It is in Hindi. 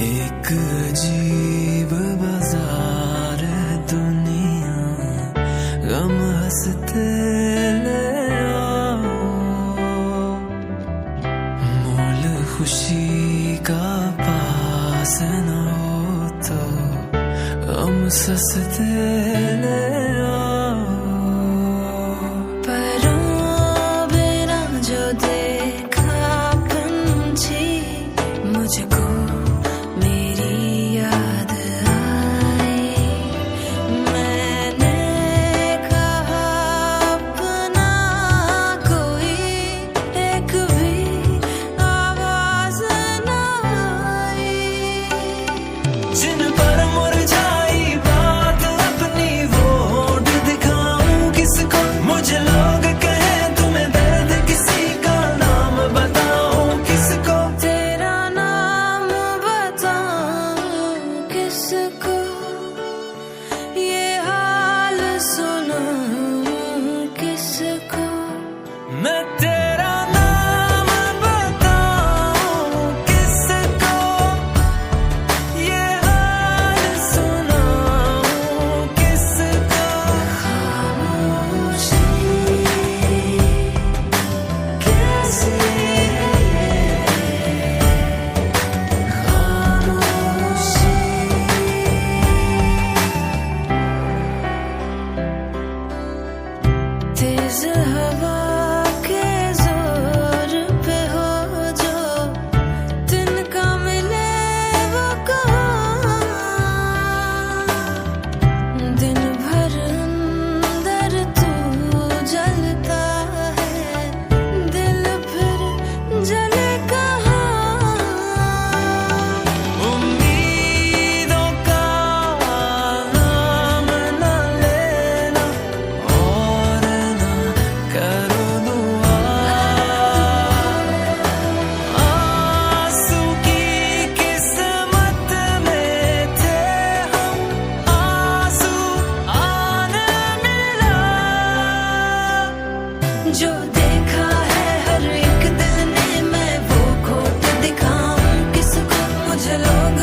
एक अजीब बाजार है दुनिया, गम हंसते ले आओ, मोल खुशी का पास न हो तो गम सस्ते ले आओ। परों बिना जो देखा पंछी, मुझको मेरी याद आई। मैंने कहा अपना कोई एक भी आवाज न आई। जिन पर मुरझाई बात अपनी वो होठ दिखाऊं किसको, मुझे लोग कहें तुम्हें दर्द किसी का नाम बताऊं किसको। तेरा नाम बताऊं किसको, ये हाल सुनाऊं किसको। मैं तेरा नाम बताऊं किसको, ये हाल सुनाऊं किसको। खामोशी कैसी है, खामोशी। तेज हवा के जोर पे हो जो तिनका मिले वो कहाँ। दिन भर अंदर तू जलता है, दिल फिर जले कहाँ। उम्मीदों का नाम न लेना और न करो दुआ, आंसू की किस्मत में थे हम, आंसू आने मिला। जो देखा है हर एक दिल ने, मैं वो खोट दिखाऊं किसको। मुझे लोग